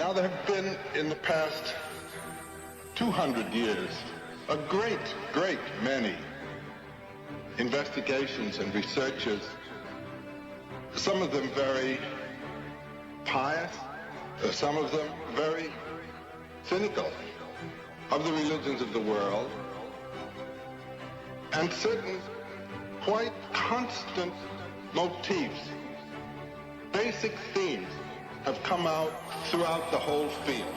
Now there have been, in the past 200 years, a great many investigations and researches, some of them very pious, some of them very cynical, of the religions of the world, and certain quite constant motifs, basic themes have come out throughout the whole field.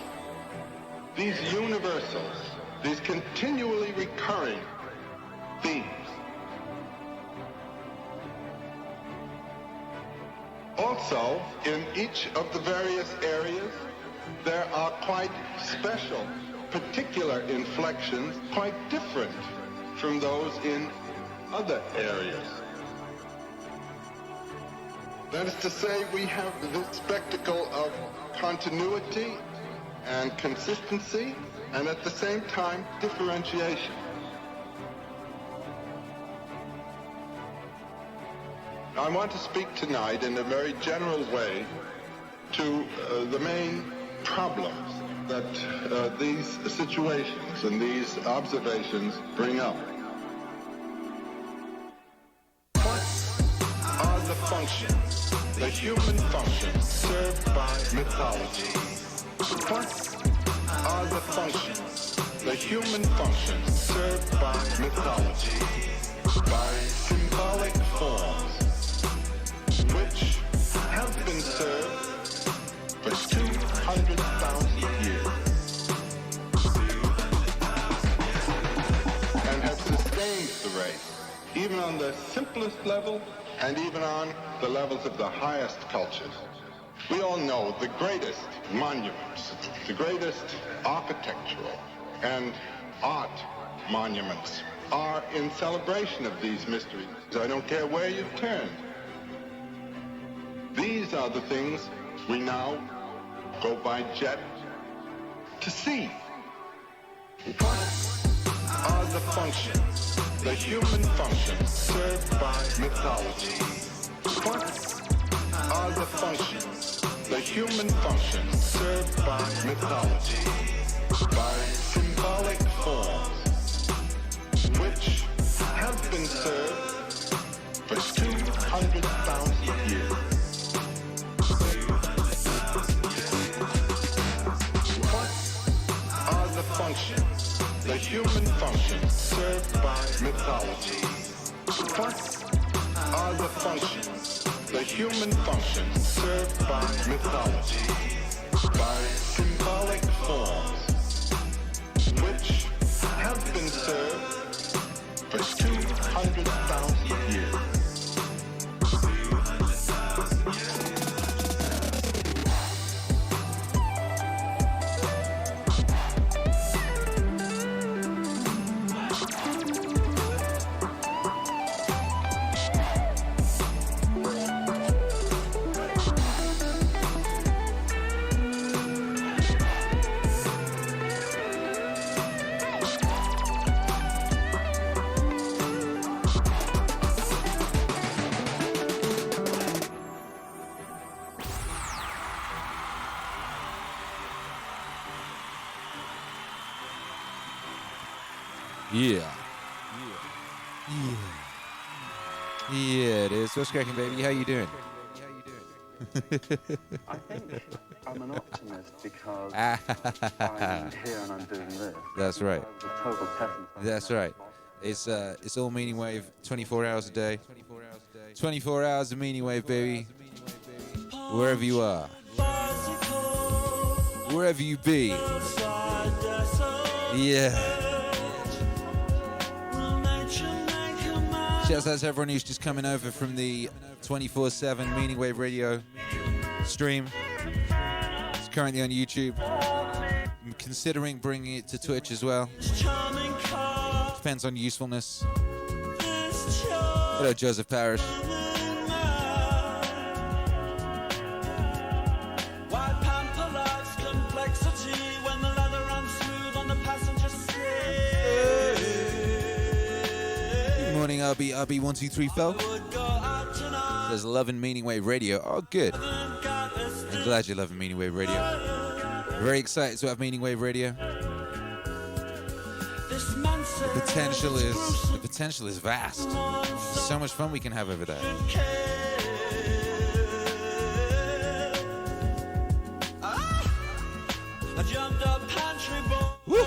These universals, these continually recurring themes. Also, in each of the various areas, there are quite special, particular inflections, quite different from those in other areas. That is to say, we have this spectacle of continuity and consistency, and at the same time, differentiation. I want to speak tonight in a very general way to the main problems that these situations and these observations bring up. What are the functions, the human functions served by mythology? What are the functions, the human functions served by mythology, by symbolic forms, which have been served for 200,000 years and have sustained the race, even on the simplest level and even on the levels of the highest cultures. We all know the greatest monuments, the greatest architectural and art monuments are in celebration of these mysteries. I don't care where you turn. These are the things we now go by jet to see. What are the functions, the human functions served by mythology? What are the functions, the human functions served by mythology, by symbolic forms, which have been served for 200,000 years? The functions, the human functions served by mythology. What are the functions, the human functions served by mythology, by symbolic forms, which have been served for 200,000 years? Yeah, it is. What's cracking, baby? How you doing? I think I'm an optimist because I'm here and I'm doing this. That's right. Total That's right. It's all Meaningwave, 24 hours a day. 24 hours of Meaningwave, baby. Wherever you are. Wherever you be. Yeah. Shouts out to everyone who's just coming over from the 24/7 Meaningwave Radio stream. It's currently on YouTube. I'm considering bringing it to Twitch as well. Depends on usefulness. Hello, Joseph Parrish. Morning, RB123 Phil. There's loving Meaningwave Radio. Oh, good. I'm glad you're loving Meaningwave Radio. Very excited to have Meaningwave Radio. The potential is vast. There's so much fun we can have over there. Woo!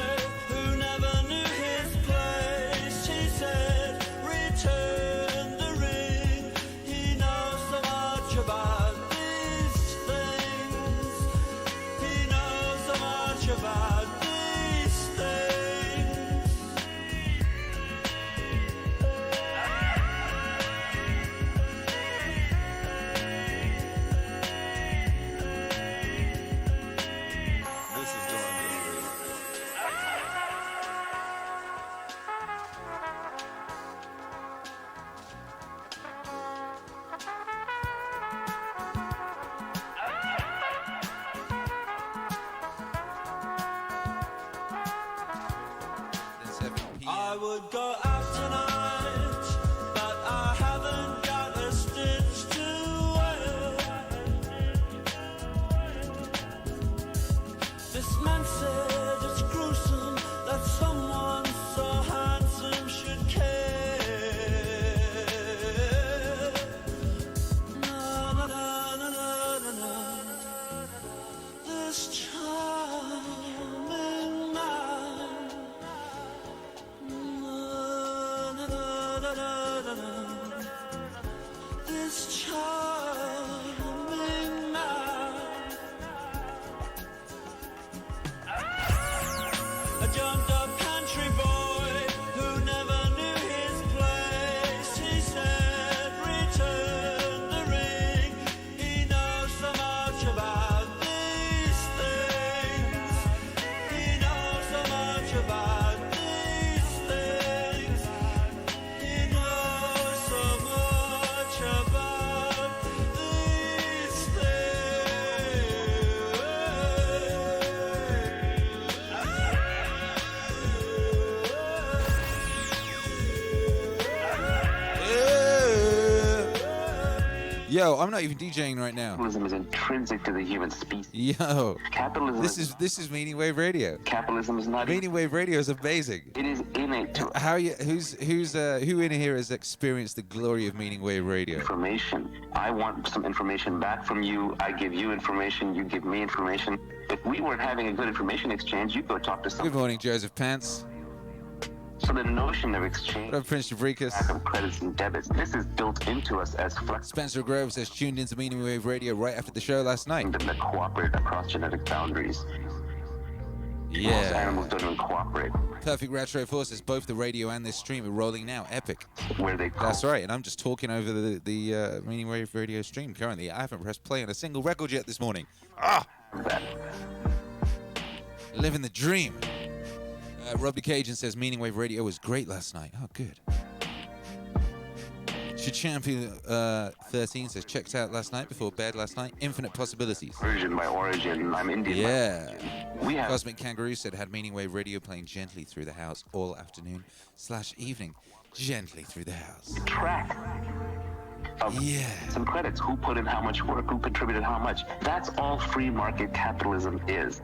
Yo, I'm not even DJing right now. Capitalism is intrinsic to the human species. Yo, Capitalism. This is Meaningwave Radio. Capitalism is not. Meaningwave Radio is amazing. It is innate to How you? Who in here has experienced the glory of Meaningwave Radio? information. I want some information back from you. I give you information. You give me information. If we weren't having a good information exchange, you go talk to someone. Good morning, Joseph Pants. So the notion of exchange What up, Prince Jabricus? of credits and debits, this is built into us as flexible Spencer Grove says tuned into Meaningwave Radio right after the show last night. that cooperate across genetic boundaries. Most Yeah. animals don't even cooperate. Perfect Retro Force says both the radio and this stream are rolling now. Epic. Where they That's right, and I'm just talking over the Meaningwave Radio stream currently. I haven't pressed play on a single record yet this morning. that. Living the dream. Rob the Cajun says Meaningwave Radio was great last night. Oh, good. Chichampi 13 says checked out last night before bed last night. Infinite possibilities. Persian by origin. I'm Indian. Yeah. We have Cosmic Kangaroo said had Meaningwave Radio playing gently through the house all afternoon / evening. Gently through the house. track of some credits. Who put in how much work? Who contributed how much? That's all free market capitalism is.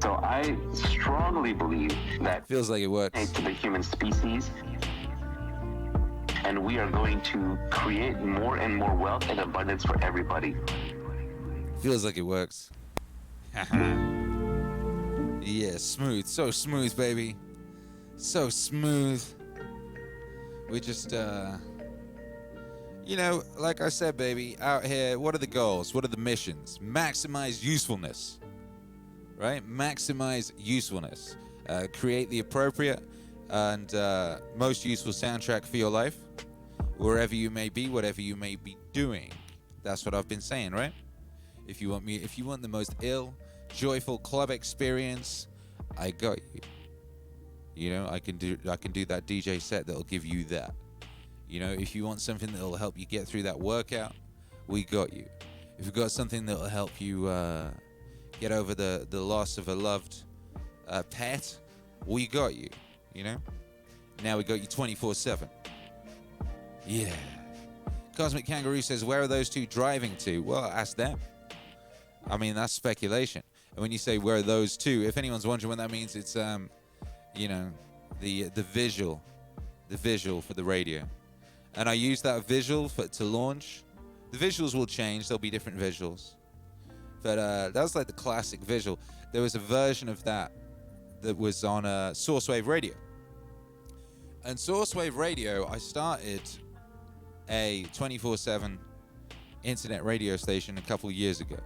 So I strongly believe that Feels like it works. to the human species, and we are going to create more and more wealth and abundance for everybody. Feels like it works. Yeah, smooth. So smooth, baby. So smooth. We just, like I said, baby, out here, what are the goals? What are the missions? Maximize usefulness. Right? Maximize usefulness. Create the appropriate and most useful soundtrack for your life, wherever you may be, whatever you may be doing. That's what I've been saying, right? If you want the most joyful club experience, I got you. You know, I can do that DJ set that'll give you that. You know, if you want something that'll help you get through that workout, we got you. If you've got something that'll help you get over the loss of a loved pet, we got you. You know, now we got you 24/7. Yeah. Cosmic Kangaroo says, where are those two driving to? Well, ask them. I mean, that's speculation. And when you say where are those two, if anyone's wondering what that means, it's you know, the visual for the radio. And I use that visual to launch. The visuals will change. There'll be different visuals. But that was like the classic visual. There was a version of that was on Sourcewave Radio. And Sourcewave Radio, I started a 24/7 internet radio station a couple of years ago.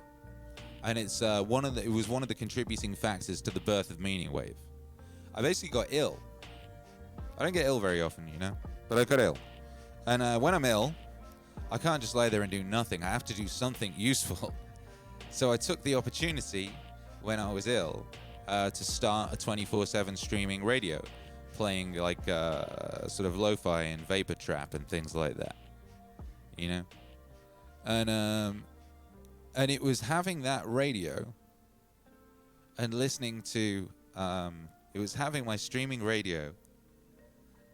And it's it was one of the contributing factors to the birth of Meaningwave. I basically got ill. I don't get ill very often, you know, but I got ill. And when I'm ill, I can't just lie there and do nothing. I have to do something useful. So I took the opportunity when I was ill to start a 24/7 streaming radio, playing like sort of lo-fi and vapor trap and things like that, you know. And it was having that radio and listening to it was having my streaming radio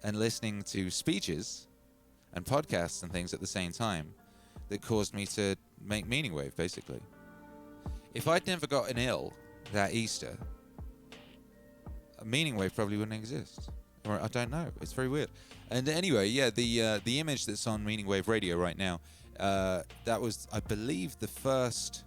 and listening to speeches and podcasts and things at the same time that caused me to make Meaningwave, basically. If I'd never gotten ill that Easter, Meaningwave probably wouldn't exist. Or I don't know. It's very weird. And anyway, yeah, the image that's on Meaningwave Radio right now, that was, I believe, the first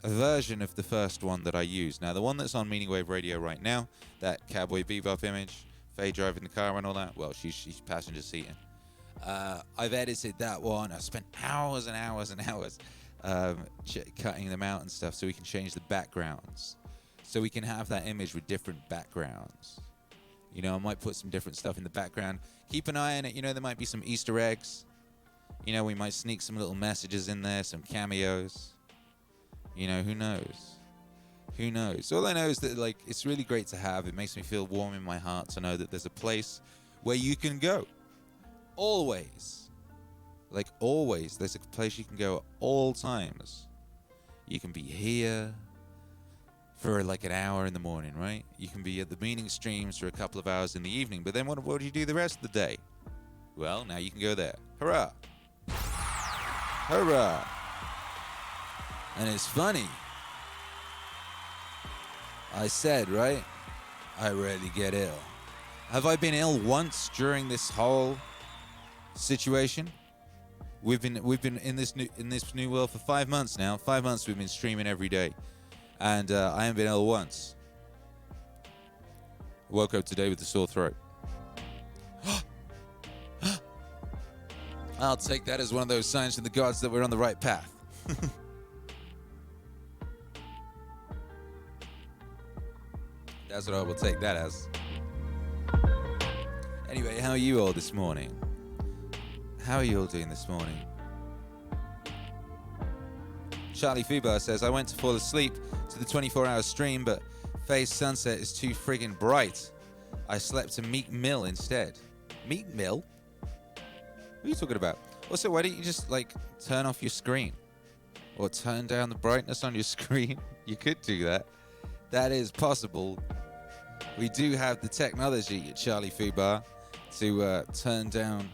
version of the first one that I used. Now, the one that's on Meaningwave Radio right now, that Cowboy Bebop image, Faye driving the car and all that, well, she's passenger seating. I've edited that one. I spent hours and hours and hours cutting them out and stuff so we can change the backgrounds. So we can have that image with different backgrounds. You know, I might put some different stuff in the background. Keep an eye on it. You know, there might be some Easter eggs. You know, we might sneak some little messages in there, some cameos. You know, who knows? Who knows? All I know is that, like, it's really great to have. It makes me feel warm in my heart to know that there's a place where you can go. Always. Like, always. There's a place you can go at all times. You can be here for like an hour in the morning, right? You can be at the meaning streams for a couple of hours in the evening. But then what do you do the rest of the day? Well, now you can go there. Hurrah! Hurrah! And it's funny. I said, right? I rarely get ill. Have I been ill once during this whole situation? We've been in this new world for 5 months now. 5 months we've been streaming every day, and I haven't been ill once. I woke up today with a sore throat. I'll take that as one of those signs from the gods that we're on the right path. That's what I will take that as. Anyway, how are you all this morning? How are you all doing this morning? Charlie Fubar says, I went to fall asleep to the 24-hour stream, but Faye's sunset is too friggin' bright. I slept to Meek Mill instead. Meek Mill? What are you talking about? Also, why don't you just, like, turn off your screen? Or turn down the brightness on your screen? You could do that. That is possible. We do have the technology at Charlie Fubar to turn down.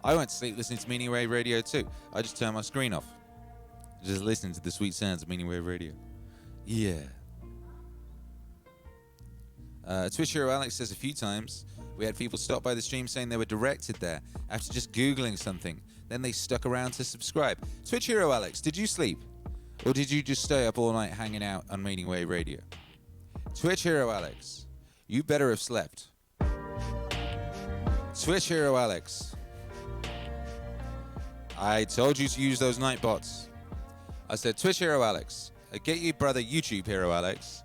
I went to sleep listening to Meaningwave Radio too. I just turned my screen off. Just listening to the sweet sounds of Meaningwave Radio. Yeah. Twitch Hero Alex says a few times we had people stop by the stream saying they were directed there after just Googling something. Then they stuck around to subscribe. Twitch Hero Alex, did you sleep? Or did you just stay up all night hanging out on Meaningwave Radio? Twitch Hero Alex, you better have slept. Twitch Hero Alex, I told you to use those night bots. I said, Twitch Hero Alex, get your brother YouTube Hero Alex,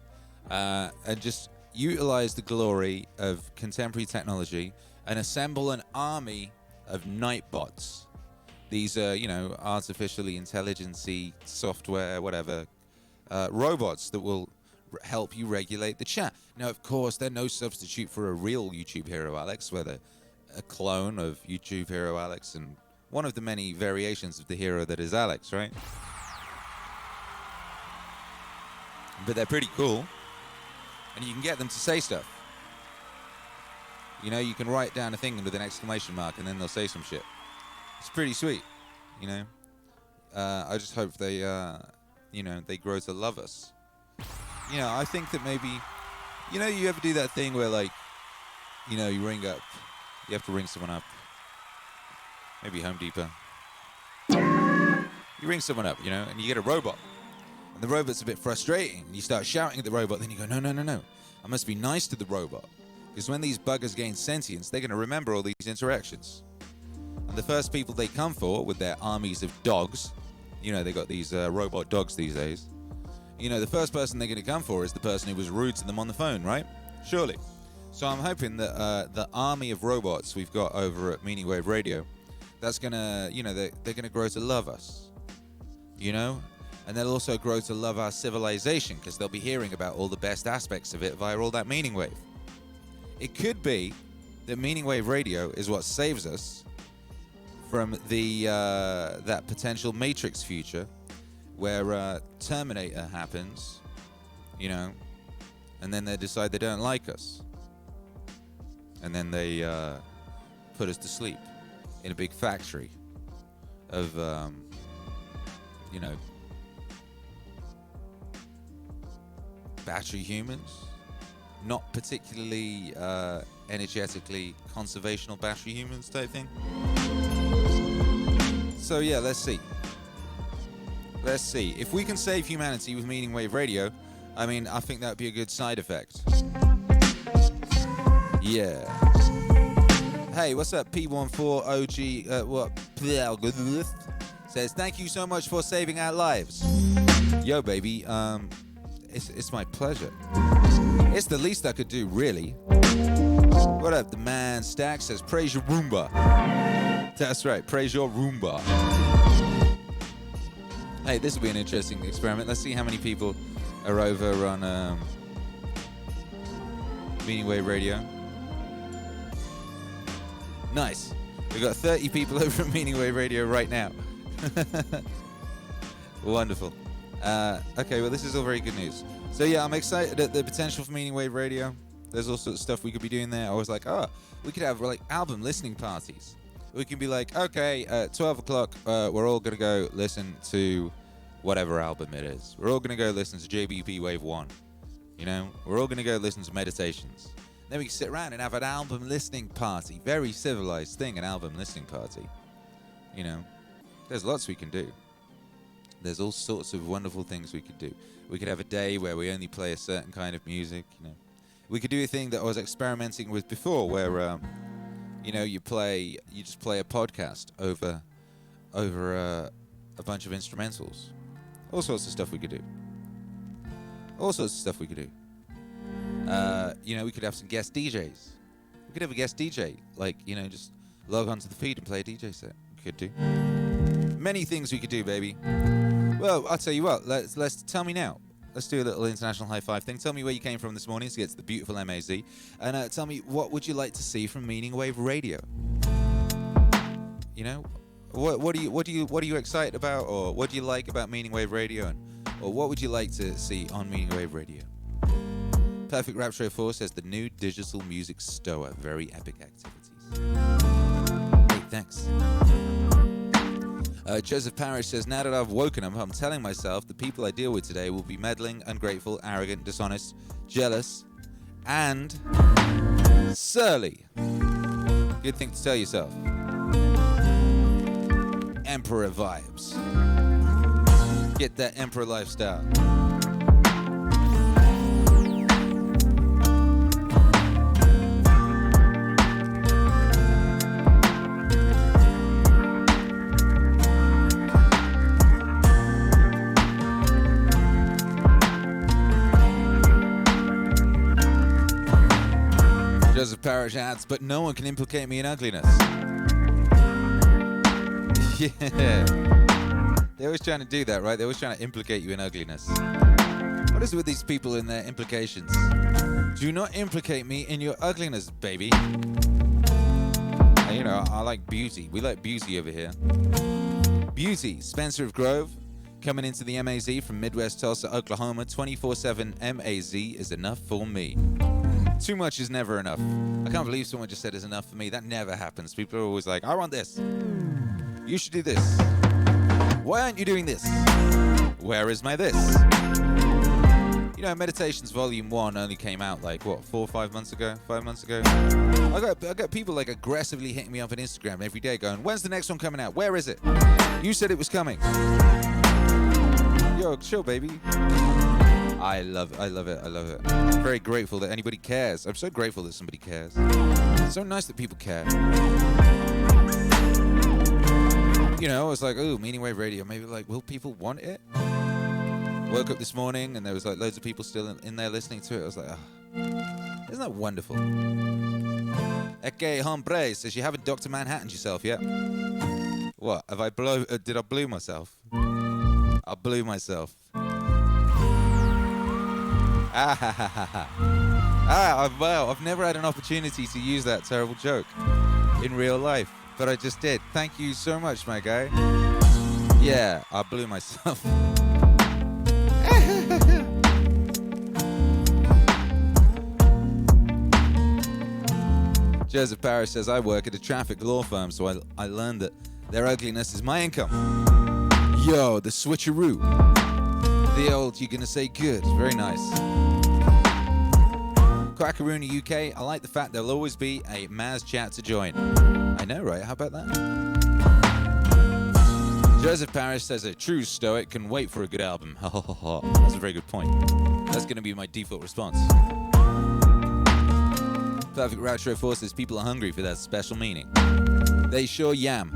and just utilize the glory of contemporary technology and assemble an army of night bots. These are, you know, artificially intelligence-y software, whatever, robots that will help you regulate the chat. Now, of course, they're no substitute for a real YouTube Hero Alex, whether a clone of YouTube Hero Alex and one of the many variations of the hero that is Alex, right? But they're pretty cool. And you can get them to say stuff. You know, you can write down a thing with an exclamation mark and then they'll say some shit. It's pretty sweet, you know. I just hope they they grow to love us. I think that maybe, you ever do that thing where, like, you have to ring someone up, maybe Home Depot. You ring someone up, and you get a robot. And the robot's a bit frustrating. And you start shouting at the robot, then you go, no. I must be nice to the robot. Because when these buggers gain sentience, they're going to remember all these interactions. And the first people they come for with their armies of dogs, they got these robot dogs these days. The first person they're going to come for is the person who was rude to them on the phone, right? Surely. So I'm hoping that the army of robots we've got over at Meaningwave Radio, that's going to, they're going to grow to love us. And they'll also grow to love our civilization because they'll be hearing about all the best aspects of it via all that meaning wave. It could be that Meaningwave Radio is what saves us from the that potential Matrix future where Terminator happens, and then they decide they don't like us. And then they put us to sleep in a big factory of, battery humans, not particularly energetically conservational battery humans type thing. So yeah, let's see. If we can save humanity with Meaningwave Radio, I think that would be a good side effect. Yeah. Hey, what's up, P14OG? Says, thank you so much for saving our lives. Yo, baby, it's my pleasure. It's the least I could do, really. What up, the man Stack says, praise your Roomba. That's right, praise your Roomba. Hey, this will be an interesting experiment. Let's see how many people are over on Meaningwave Radio. Nice. We've got 30 people over at Meaningwave Radio right now. Wonderful. Okay, well, this is all very good news. So, yeah, I'm excited at the potential for Meaningwave Radio. There's all sorts of stuff we could be doing there. I was like, we could have, like, album listening parties. We can be like, okay, at 12 o'clock, we're all going to go listen to whatever album it is. We're all going to go listen to JBP Wave 1. We're all going to go listen to Meditations. Then we can sit around and have an album listening party. Very civilized thing, an album listening party. There's lots we can do. There's all sorts of wonderful things we could do. We could have a day where we only play a certain kind of music. We could do a thing that I was experimenting with before, where you just play a podcast over a bunch of instrumentals. All sorts of stuff we could do. We could have some guest DJs. We could have a guest DJ, just log onto the feed and play a DJ set. We could do many things we could do, baby. Well, I'll tell you what. Let's tell me now. Let's do a little international high five thing. Tell me where you came from this morning to get to the beautiful MAZ, and tell me what would you like to see from Meaningwave Radio. What are you excited about, or what do you like about Meaningwave Radio, or what would you like to see on Meaningwave Radio? Perfect Rapture 4 says the new digital music stoa, very epic activities. Hey, thanks. Joseph Parrish says, now that I've woken up, I'm telling myself the people I deal with today will be meddling, ungrateful, arrogant, dishonest, jealous, and surly. Good thing to tell yourself. Emperor vibes. Get that emperor lifestyle. Joseph Parrish adds, but no one can implicate me in ugliness. Yeah. They're always trying to do that, right? They're always trying to implicate you in ugliness. What is it with these people and their implications? Do not implicate me in your ugliness, baby. I like beauty. We like beauty over here. Beauty. Spencer of Grove, coming into the MAZ from Midwest Tulsa, Oklahoma. 24/7 MAZ is enough for me. Too much is never enough. I can't believe someone just said it's enough for me. That never happens. People are always like, I want this. You should do this. Why aren't you doing this? Where is my this? You know, Meditations Volume 1 only came out like, what, 4 or 5 months ago? 5 months ago? I got people like aggressively hitting me up on Instagram every day going, when's the next one coming out? Where is it? You said it was coming. Yo, chill, baby. I love it. I'm very grateful that anybody cares. I'm so grateful that somebody cares. It's so nice that people care. You know, I was like, ooh, Meaningwave Radio. Maybe like, will people want it? Woke up this morning and there was like loads of people still in there listening to it. I was like, oh, isn't that wonderful? Eke Hombre says you haven't Dr. Manhattaned yourself yet. What? Have I did I blew myself? I blew myself. Well, I've never had an opportunity to use that terrible joke in real life, but I just did. Thank you so much, my guy. Yeah, I blew myself. Joseph Parrish says, I work at a traffic law firm, so I learned that their ugliness is my income. Yo, the switcheroo. The old, you're gonna say good. Very nice. Quackaroony UK, I like the fact there'll always be a Maz chat to join. I know, right? How about that? Joseph Parrish says a true stoic can wait for a good album. That's a very good point. That's gonna be my default response. Perfect Retro Forces, people are hungry for that special meaning. They sure yam.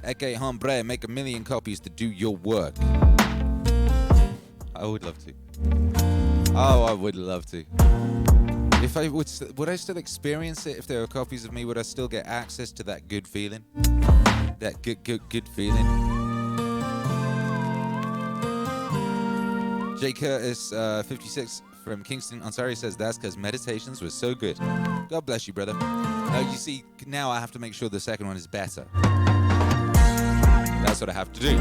Eke Hombre, make 1 million copies to do your work. I would love to. Oh, I would love to. If I would I still experience it if there were copies of me? Would I still get access to that good feeling? That good feeling. Jay Curtis, 56 from Kingston, Ontario says that's because Meditations was so good. God bless you, brother. You see, now I have to make sure the second one is better. That's what I have to do.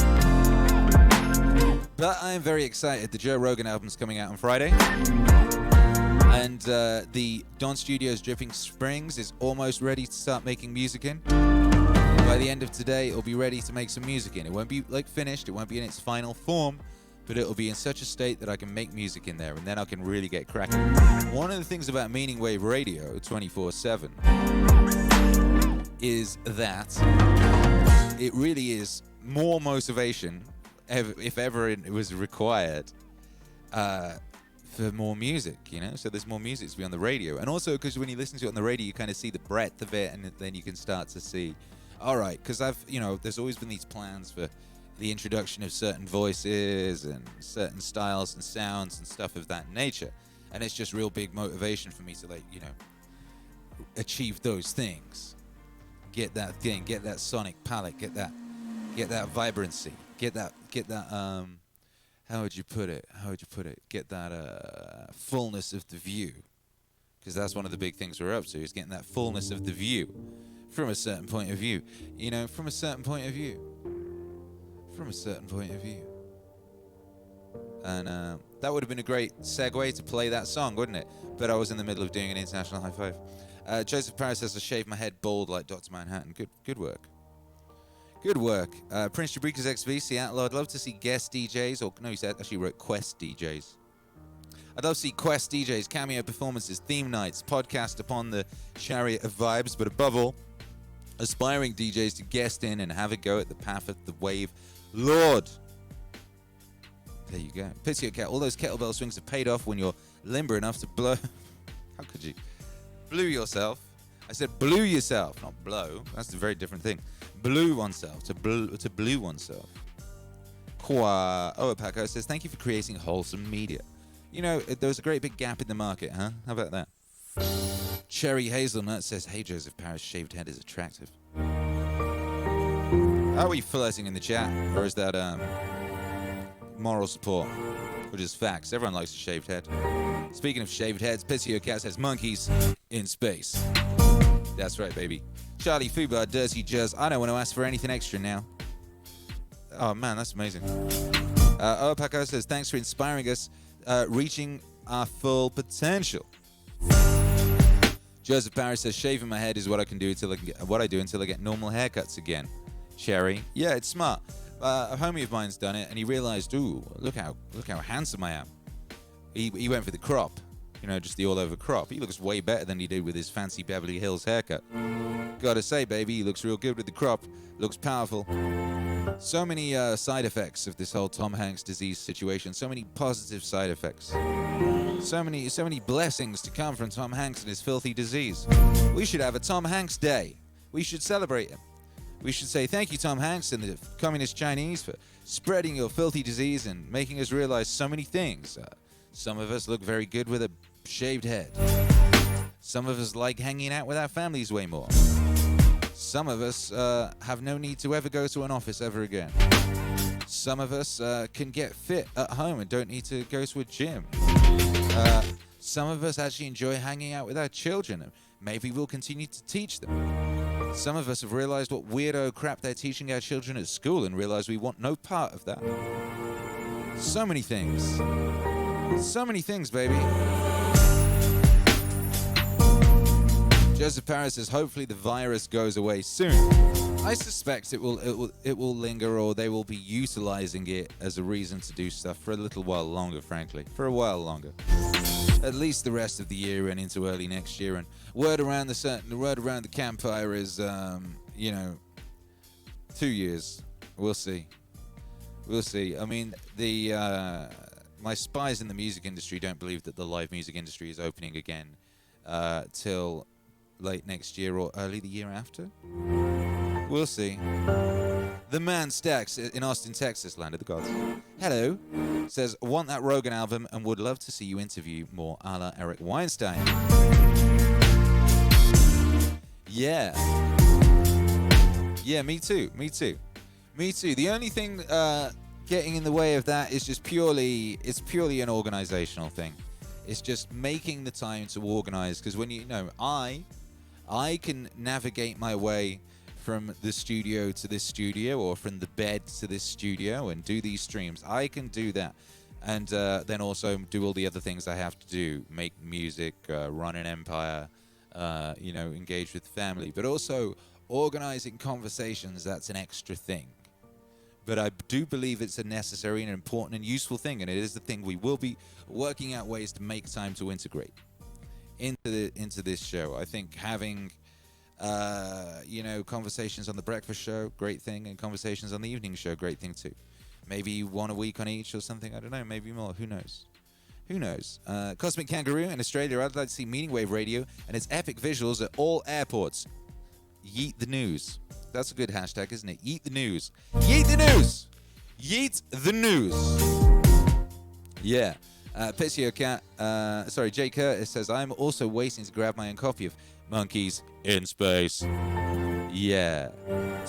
But I am very excited. The Joe Rogan album's coming out on Friday. And the Don Studios Dripping Springs is almost ready to start making music in. By the end of today, it'll be ready to make some music in. It won't be like finished, it won't be in its final form, but it'll be in such a state that I can make music in there, and then I can really get cracking. One of the things about Meaningwave Radio 24/7 is that it really is more motivation, if ever it was required, for more music, you know? So there's more music to be on the radio. And also because when you listen to it on the radio, you kind of see the breadth of it, and then you can start to see, all right, because there's always been these plans for the introduction of certain voices and certain styles and sounds and stuff of that nature. And it's just real big motivation for me to, like, you know, achieve those things. Get that thing, get that sonic palette, get that vibrancy, get that how would you put it? Get that fullness of the view. Because that's one of the big things we're up to, is getting that fullness of the view from a certain point of view. You know, from a certain point of view. And that would have been a great segue to play that song, wouldn't it? But I was in the middle of doing an international high five. Joseph Paris says, I shaved my head bald like Dr. Manhattan. Good work. Good work. Prince Jabrika's XV, Seattle. I'd love to see guest DJs, or no, he said, actually wrote Quest DJs. I'd love to see Quest DJs, cameo performances, theme nights, podcast upon the chariot of vibes, but above all, aspiring DJs to guest in and have a go at the path of the wave. Lord. There you go. Pt all those kettlebell swings have paid off when you're limber enough to blow. How could you? Blew yourself. I said blew yourself, not blow. That's a very different thing. Blew oneself, to blew oneself. Kwa Oapako says, thank you for creating wholesome media. You know, there was a great big gap in the market, huh? How about that? Cherry Hazelnut says, hey, Joseph Parrish, shaved head is attractive. Are we flirting in the chat? Or is that moral support? Or just facts? Everyone likes a shaved head. Speaking of shaved heads, Pissio Cat says, monkeys in space. That's right, baby. Charlie Fubar, Dirty Jazz. I don't want to ask for anything extra now. Oh, man, that's amazing. Paco says, thanks for inspiring us, reaching our full potential. Joseph Parrish says, shaving my head is what I can do until I do until I get normal haircuts again. Cherry. Yeah, it's smart. A homie of mine's done it, and he realized, ooh, look how handsome I am. He went for the crop, just the all-over crop. He looks way better than he did with his fancy Beverly Hills haircut. Gotta say, baby, he looks real good with the crop. Looks powerful. So many side effects of this whole Tom Hanks disease situation. So many positive side effects. So many blessings to come from Tom Hanks and his filthy disease. We should have a Tom Hanks Day. We should celebrate him. We should say thank you, Tom Hanks and the communist Chinese, for spreading your filthy disease and making us realize so many things. Some of us look very good with a shaved head. Some of us like hanging out with our families way more. Some of us have no need to ever go to an office ever again. Some of us can get fit at home and don't need to go to a gym. Some of us actually enjoy hanging out with our children, and maybe we'll continue to teach them. Some of us have realized what weirdo crap they're teaching our children at school and realize we want no part of that. So many things. So many things, baby. Joseph Paris says, hopefully the virus goes away soon. I suspect it will linger, or they will be utilizing it as a reason to do stuff for a little while longer, frankly. For a while longer. At least the rest of the year and into early next year. And word around the campfire is 2 years. We'll see. I mean, my spies in the music industry don't believe that the live music industry is opening again till late next year or early the year after. We'll see. The man Stacks in Austin, Texas, land of the gods. Hello. Says, want that Rogan album and would love to see you interview more a la Eric Weinstein. Yeah. Yeah, me too. The only thing getting in the way of that is just purely an organizational thing. It's just making the time to organize, because when I can navigate my way from the studio to this studio, or from the bed to this studio, and do these streams. I can do that, and then also do all the other things I have to do: make music, run an empire, engage with family, but also organizing conversations. That's an extra thing. But I do believe it's a necessary and important and useful thing, and it is the thing we will be working out ways to make time to integrate into this show. I think having conversations on the breakfast show, great thing, and conversations on the evening show, great thing too. Maybe one a week on each or something, I don't know, maybe more, who knows. Cosmic Kangaroo in Australia, I'd like to see Meaningwave Radio and its epic visuals at all airports. Yeet the news. That's a good hashtag, isn't it? Yeet the news. Yeet the news. Yeet the news. Yeah. Pitsio Cat, Jay Curtis says, I'm also waiting to grab my own copy of Monkeys in Space. Yeah.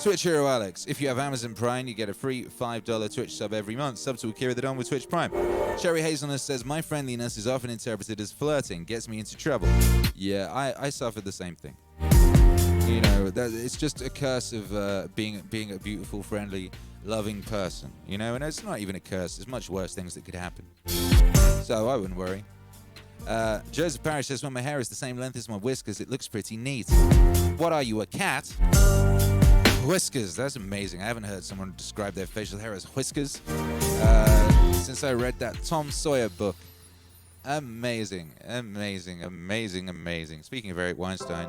Twitch Hero Alex, if you have Amazon Prime, you get a free $5 Twitch sub every month. Sub to Akira the Don with Twitch Prime. Cherry Hazelnut says, my friendliness is often interpreted as flirting, gets me into trouble. Yeah, I suffered the same thing. It's just a curse of being a beautiful, friendly, loving person. And it's not even a curse. There's much worse things that could happen. So I wouldn't worry. Joseph Parrish says, when my hair is the same length as my whiskers, it looks pretty neat. What are you, a cat? Whiskers, that's amazing. I haven't heard someone describe their facial hair as whiskers since I read that Tom Sawyer book. Amazing. Speaking of Eric Weinstein,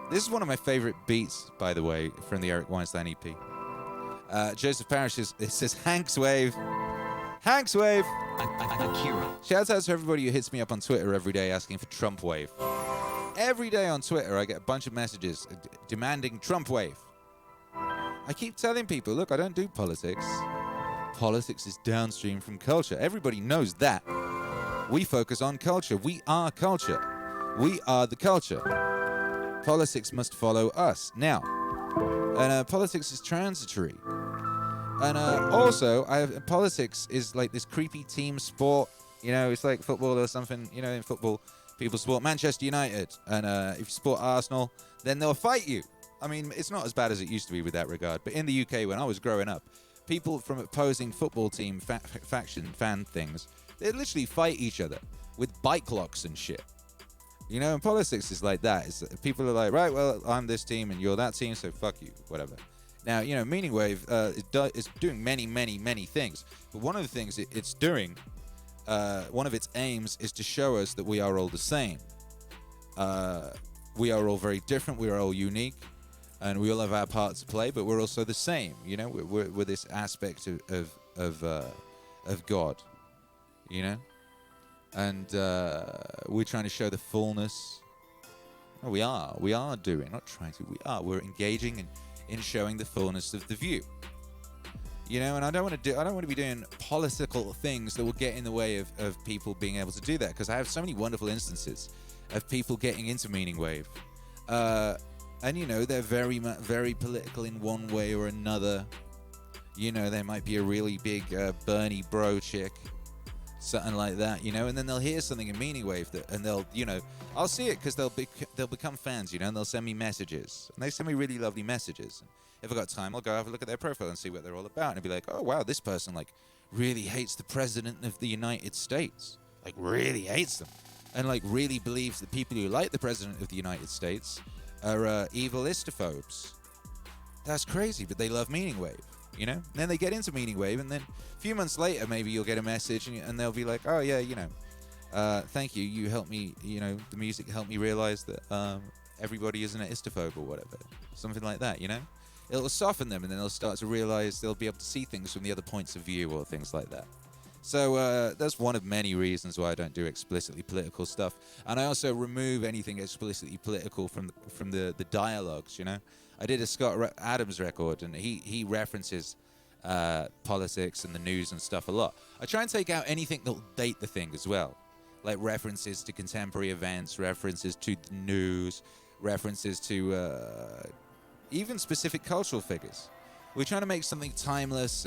this is one of my favorite beats, by the way, from the Eric Weinstein EP. Joseph Parrish says, Hanks Wave. Hanks Wave. Akira. Shout out to everybody who hits me up on Twitter every day asking for Trump Wave. Every day on Twitter I get a bunch of messages demanding Trump Wave. I keep telling people, look, I don't do politics. Politics is downstream from culture. Everybody knows that. We focus on culture. We are culture. We are the culture. Politics must follow us. Now, and politics is transitory. And also, politics is like this creepy team sport. It's like football or something. In football, people support Manchester United. And if you support Arsenal, then they'll fight you. I mean, it's not as bad as it used to be with that regard. But in the UK, when I was growing up, people from opposing football team fan things, they literally fight each other with bike locks and shit. And politics is like that. People are like, right, well, I'm this team and you're that team, so fuck you, whatever. Now, you know, Meaningwave is doing many things. But one of the things it's doing, one of its aims is to show us that we are all the same. We are all very different. We are all unique. And we all have our part to play, but we're also the same. You know, we're this aspect of God, you know? And we're trying to show the fullness. Oh, we are doing, not trying to, we're engaging in showing the fullness of the view. You know, and I don't want to be doing political things that will get in the way of people being able to do that, because I have so many wonderful instances of people getting into Meaningwave. And, you know, they're very political in one way or another. You know, there might be a really big Bernie bro chick, something like that, you know, and then they'll hear something in Meaningwave and they'll, you know, I'll see it because they'll become fans, you know, and they'll send me messages. And they send me really lovely messages. And if I've got time, I'll go have a look at their profile and see what they're all about. And I'll be like, oh, wow, this person, like, really hates the President of the United States. Like, really hates them. And, like, really believes that people who like the President of the United States are evil istophobes. That's crazy, but they love Meaningwave, you know? And then they get into Meaningwave, and then a few months later, maybe you'll get a message, and they'll be like, oh, yeah, you know, thank you. You helped me, you know, the music helped me realize that everybody isn't an istophobe or whatever. Something like that, you know? It'll soften them, and then they'll start to realize they'll be able to see things from the other points of view or things like that. So that's one of many reasons why I don't do explicitly political stuff. And I also remove anything explicitly political from the dialogues, you know? I did a Scott Adams record, and he references politics and the news and stuff a lot. I try and take out anything that'll date the thing as well. Like references to contemporary events, references to the news, references to even specific cultural figures. We're trying to make something timeless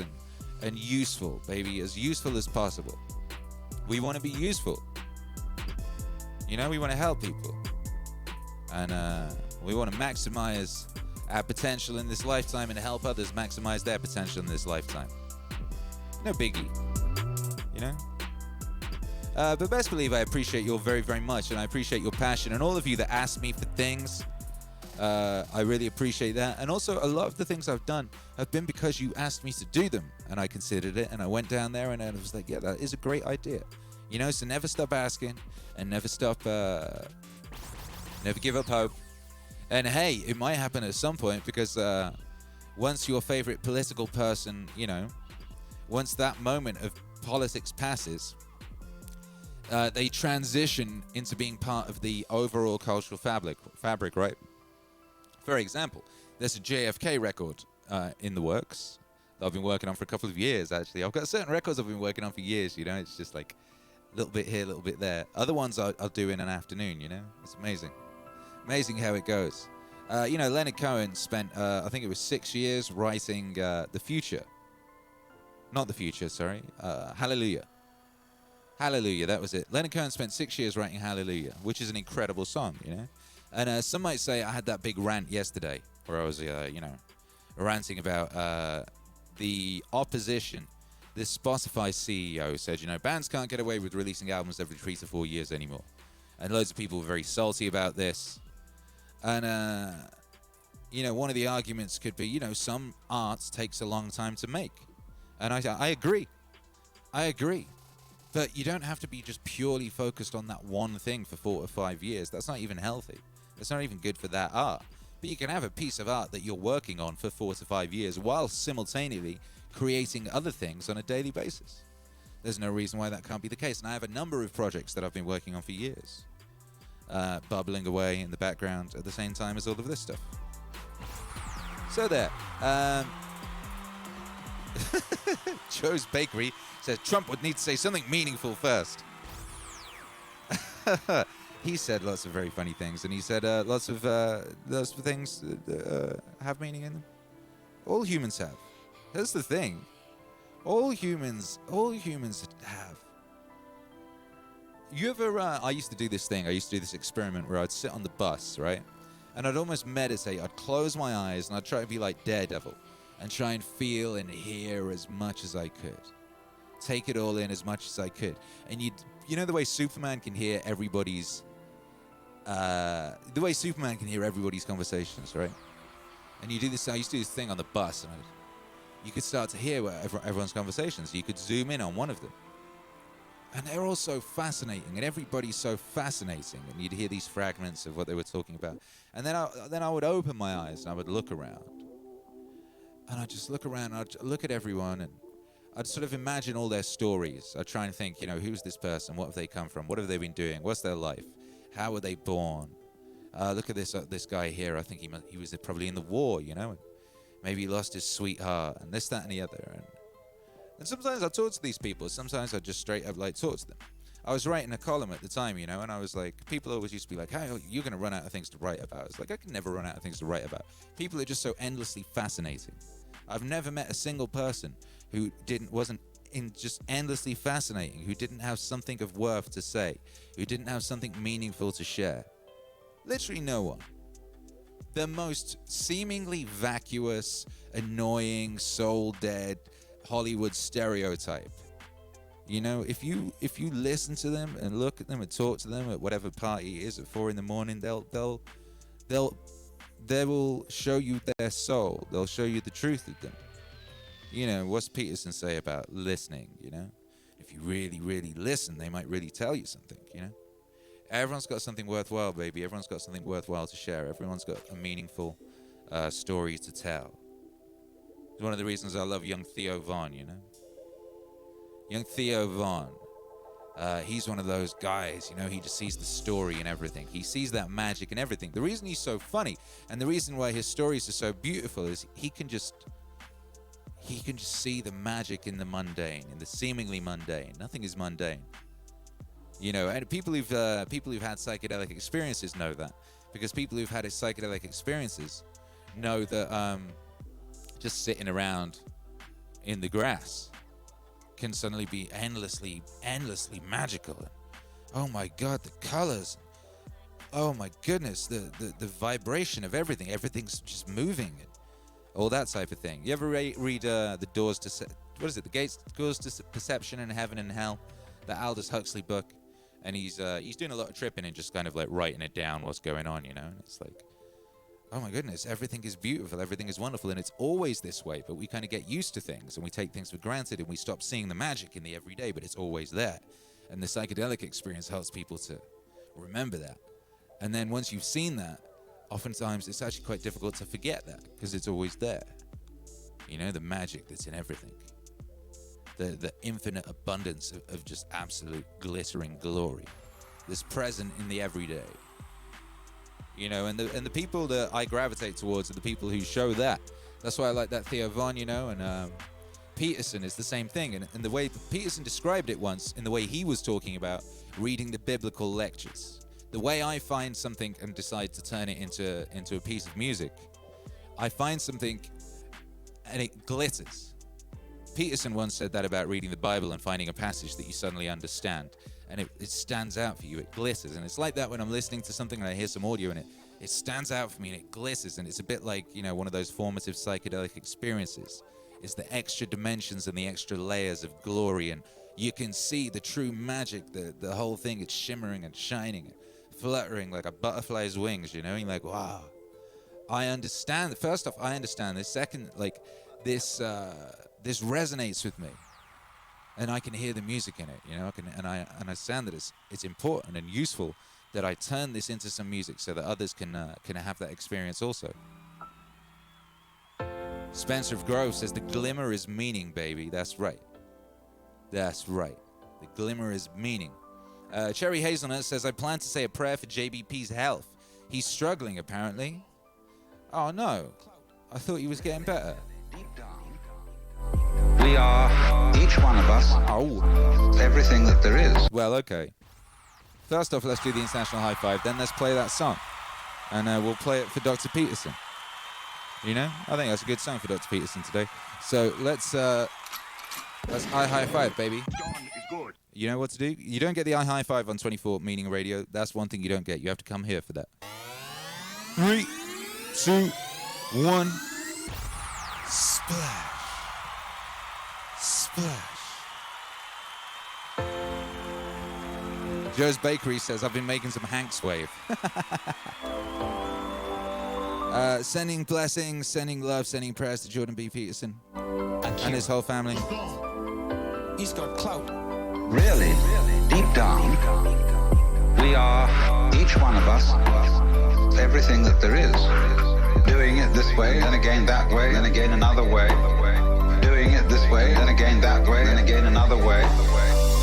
and useful, baby, as useful as possible. We want to be useful. You know, we want to help people. And we want to maximize our potential in this lifetime and help others maximize their potential in this lifetime. No biggie. You know? But best believe I appreciate you all very, very much, and I appreciate your passion, and all of you that ask me for things. I really appreciate that. And also, a lot of the things I've done have been because you asked me to do them, and I considered it, and I went down there, and I was like, yeah, that is a great idea. You know, so never stop asking, and never give up hope. And hey, it might happen at some point, because once your favorite political person, you know, once that moment of politics passes, they transition into being part of the overall cultural fabric, right? For example, there's a JFK record in the works that I've been working on for a couple of years, actually. I've got certain records I've been working on for years, you know? It's just like a little bit here, a little bit there. Other ones I'll do in an afternoon, you know? It's amazing. Amazing how it goes. You know, Leonard Cohen spent, I think it was 6 years writing The Future. Not The Future, sorry. Hallelujah. Hallelujah, that was it. Leonard Cohen spent 6 years writing Hallelujah, which is an incredible song, you know? And some might say I had that big rant yesterday where I was, you know, ranting about the opposition. This Spotify CEO said, you know, bands can't get away with releasing albums every 3 to 4 years anymore. And loads of people were very salty about this. And, you know, one of the arguments could be, you know, some art takes a long time to make. And I agree. I agree. But you don't have to be just purely focused on that one thing for 4 or 5 years. That's not even healthy. It's not even good for that art. But you can have a piece of art that you're working on for 4 to 5 years while simultaneously creating other things on a daily basis. There's no reason why that can't be the case. And I have a number of projects that I've been working on for years, bubbling away in the background at the same time as all of this stuff. So there. Joe's Bakery says Trump would need to say something meaningful first. He said lots of very funny things, and he said lots of things have meaning in them. All humans have. That's the thing. All humans have. You ever? I used to do this thing. I used to do this experiment where I'd sit on the bus, right, and I'd almost meditate. I'd close my eyes and I'd try to be like Daredevil, and try and feel and hear as much as I could. Take it all in as much as I could. And you know the way Superman can hear everybody's conversations, right? And you do this. I used to do this thing on the bus, and you could start to hear everyone's conversations. You could zoom in on one of them, and they're all so fascinating, and everybody's so fascinating. And you'd hear these fragments of what they were talking about, and then I would open my eyes and I would look around, and I'd just look around. I'd look at everyone, and I'd sort of imagine all their stories. I'd try and think, who's this person? What have they come from? What have they been doing? What's their life? How were they born? Look at this guy here. I think he was probably in the war, and maybe he lost his sweetheart, and this, that, and the other. And sometimes I talk to these people. Sometimes I just straight up talk to them. I was writing a column at the time, and I was like, people always used to be like, "Hey, you're going to run out of things to write about." I was like, I can never run out of things to write about. People are just so endlessly fascinating. I've never met a single person who wasn't just endlessly fascinating, who didn't have something of worth to say, who didn't have something meaningful to share. Literally no one. The most seemingly vacuous, annoying, soul-dead Hollywood stereotype. If you listen to them and look at them and talk to them at whatever party it is at 4 a.m, they will show you their soul. They'll show you the truth of them. What's Peterson say about listening? If you really, really listen, they might really tell you something. Everyone's got something worthwhile, baby. Everyone's got something worthwhile to share. Everyone's got a meaningful story to tell. It's one of the reasons I love young Theo Von, Young Theo Von. He's one of those guys, he just sees the story in everything. He sees that magic in everything. The reason he's so funny and the reason why his stories are so beautiful is he can just see the magic in the mundane, in the seemingly mundane. Nothing is mundane. And people who've had psychedelic experiences know that, because people who've had psychedelic experiences know that just sitting around in the grass can suddenly be endlessly magical. And, oh my God, the colors! Oh my goodness, the vibration of everything. Everything's just moving, and all that type of thing. You ever read the Doors to Doors to Perception in Heaven and Hell, the Aldous Huxley book? And he's doing a lot of tripping and just kind of writing it down, what's going on, And it's like, oh my goodness, everything is beautiful, everything is wonderful, and it's always this way. But we kind of get used to things and we take things for granted and we stop seeing the magic in the everyday, but it's always there. And the psychedelic experience helps people to remember that. And then once you've seen that, oftentimes it's actually quite difficult to forget that, because it's always there. The magic that's in everything. The infinite abundance of just absolute glittering glory that's present in the everyday. And the people that I gravitate towards are the people who show that. That's why I like that Theo Von, and Peterson is the same thing. And the way Peterson described it once, in the way he was talking about reading the biblical lectures, the way I find something and decide to turn it into a piece of music, I find something and it glitters. Peterson once said that about reading the Bible and finding a passage that you suddenly understand, and it stands out for you, it glitters. And it's like that when I'm listening to something and I hear some audio and it stands out for me and it glitters, and it's a bit like, one of those formative psychedelic experiences. It's the extra dimensions and the extra layers of glory, and you can see the true magic, the whole thing, it's shimmering and shining and fluttering like a butterfly's wings, and you're like, wow, I understand. First off, I understand this. Second, this resonates with me, and I can hear the music in it. I understand that it's important and useful that I turn this into some music so that others can have that experience also. Spencer of Grove says the glimmer is meaning, baby. That's right. The glimmer is meaning. Cherry Hazelnut says, I plan to say a prayer for JBP's health. He's struggling apparently. Oh no, I thought he was getting better. We are, each one of us, everything that there is. Well, okay. First off, let's do the international high five, then let's play that song. And we'll play it for Dr. Peterson. I think that's a good song for Dr. Peterson today. So let's high five, baby. You know what to do? You don't get the high five on 24 Meaning Radio. That's one thing you don't get. You have to come here for that. 3, 2, 1. Splash. Joe's Bakery says, I've been making some Hanks wave. Sending blessings, sending love, sending prayers to Jordan B. Peterson and his whole family. He's got clout. Really, deep down, we are, each one of us, everything that there is. Doing it this way, and again that way, and again another way. Doing it this way, and again that way, and again another way.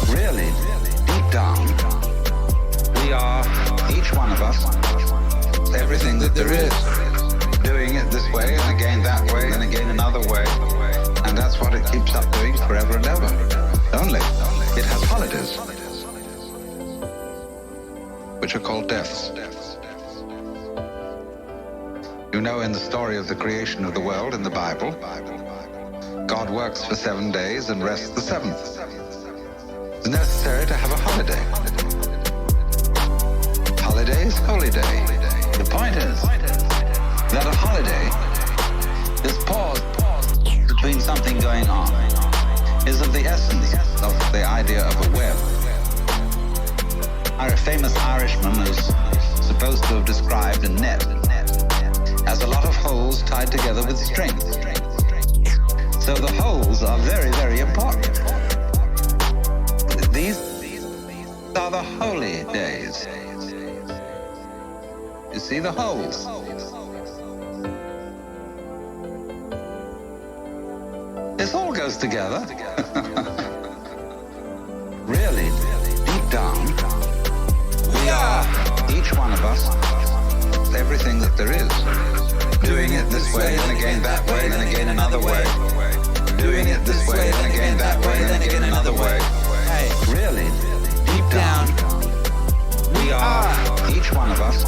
Really, deep down, we are, each one of us, everything that there is. Doing it this way, and again that way, and again another way. And that's what it keeps up doing forever and ever. Only, it has holidays, which are called deaths. You know, in the story of the creation of the world in the Bible, God works for 7 days and rests the seventh. It's necessary to have a holiday. Holiday is holy day. The point is that a holiday, this pause between something going on, is of the essence of the idea of a web. A famous Irishman is supposed to have described a net as a lot of holes tied together with string. So the holes are very, very important. These are the holy days. You see the holes. This all goes together. Really, deep down, we are, each one of us, everything that there is. Doing it this way, and again that way, and again another way. Doing it this way, and again that way, and again another way. Really, deep down, we are, each one of us,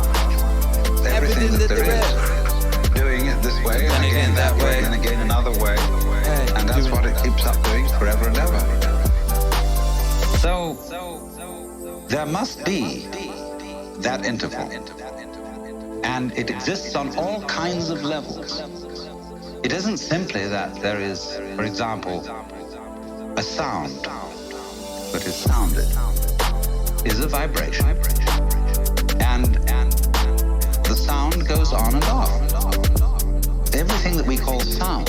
everything that there is. Doing it this way, and again that way, and again another way. And that's what it keeps up doing forever and ever. So, there must be that interval. And it exists on all kinds of levels. It isn't simply that there is, for example, a sound that is sounded is a vibration. And the sound goes on and off. Everything that we call sound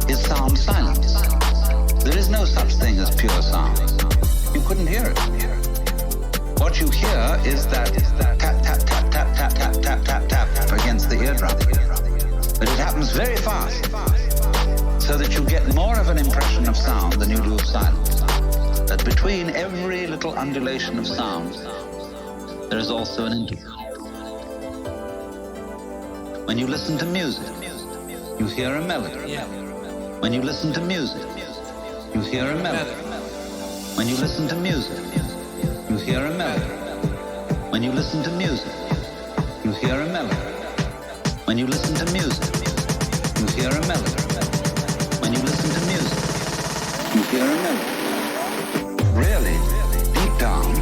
is sound silence. There is no such thing as pure sound. You couldn't hear it. What you hear is that tap, tap, tap, tap, tap, tap, tap, tap, tap against the eardrum. But it happens very fast, so that you get more of an impression of sound than you do of silence. That between every little undulation of sound, there is also an interval. When you listen to music, you hear a melody. When you listen to music, you hear a melody. When you listen to music, you hear a melody. When you listen to music, you hear a melody. When you listen to music, you hear a melody. When you listen to music, you hear a melody. Really, deep down,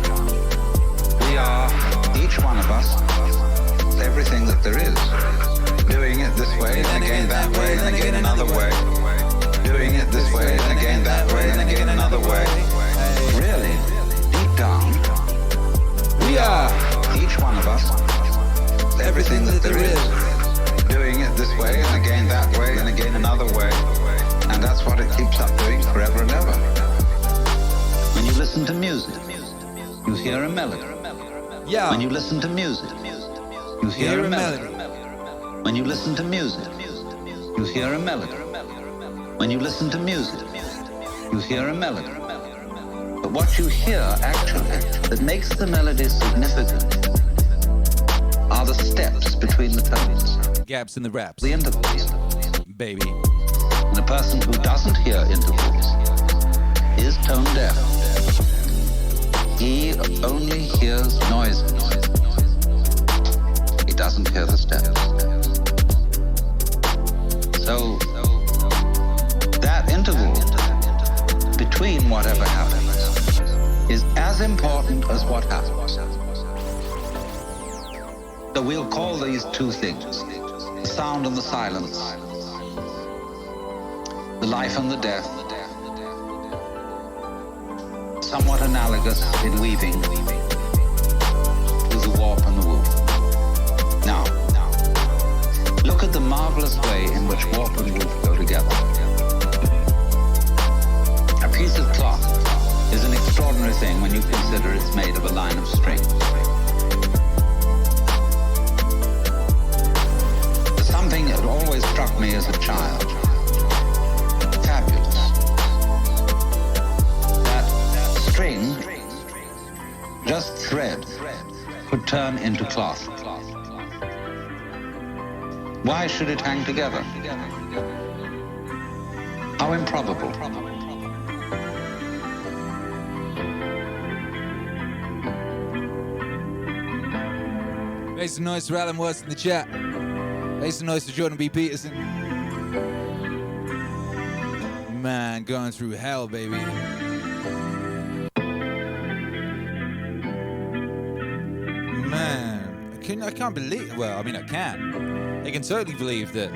we are, each one of us, everything that there is. Doing it this way, and again that way, and again another way. Doing it this way, and again that way, and again another way. Really, deep down, we are, each one of us, everything that there is. Doing it this way, and again that way, and again another way. And that's what it keeps up doing forever and ever. When you listen to music, you hear a melody. Yeah. When you listen to music, you hear a melody. When you listen to music, you hear a melody. When you listen to music, you hear a melody. But what you hear, actually, that makes the melody significant are the steps between the tones. Gaps in the raps. The intervals. Baby. And a person who doesn't hear intervals is tone deaf. He only hears noises. He doesn't hear the steps. So, that interval between whatever happens is as important as what happens. So we'll call these two things, the sound and the silence, the life and the death, somewhat analogous in weaving to the warp and the woof. Now, had always struck me as a child. Fabulous. That string, just thread, could turn into cloth. Why should it hang together? How improbable. Make some noise for Alan Watts in the chat. Make some noise for Jordan B. Peterson. Man, going through hell, baby. Man, I can't believe, well, I mean, I can. I can totally believe that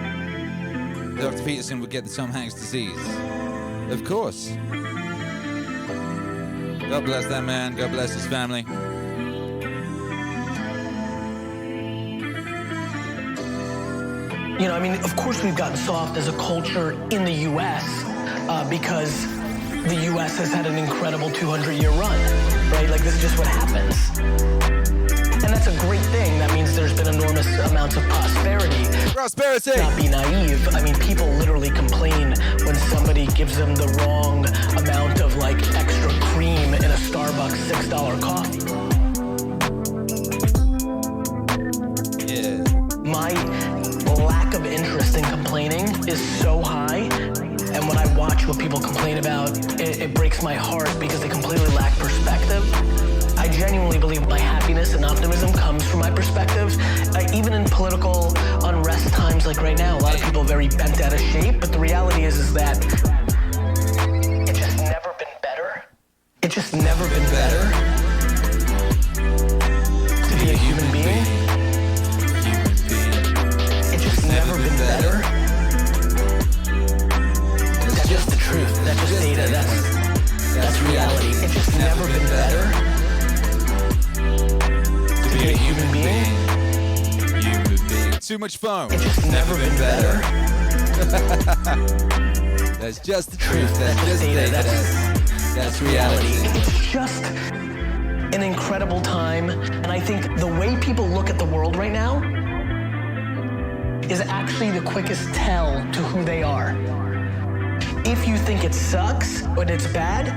Dr. Peterson would get the Tom Hanks disease. Of course. God bless that man. God bless his family. You know, I mean, of course we've gotten soft as a culture in the U.S. Because the U.S. has had an incredible 200-year run, right? Like, this is just what happens. And that's a great thing. That means there's been enormous amounts of prosperity. Prosperity! Not be naive. I mean, people literally complain when somebody gives them the wrong amount of, like, extra cream in a Starbucks $6 coffee. Yeah. My lack of interest in complaining is so high, and when I watch what people complain about, it breaks my heart because they completely lack perspective. I genuinely believe my happiness and optimism comes from my perspective. Even in political unrest times like right now, a lot of people are very bent out of shape, but the reality is that it's just never been better. It's just never been better to be a human being. It's just never been better. That's just the truth. That's just data. That's reality. It's just never been better to be a human being. Too much phone. It's just never been better. That's just the truth. That's just data. That's reality. It's just an incredible time, and I think the way people look at the world right now is actually the quickest tell to who they are. If you think it sucks or it's bad,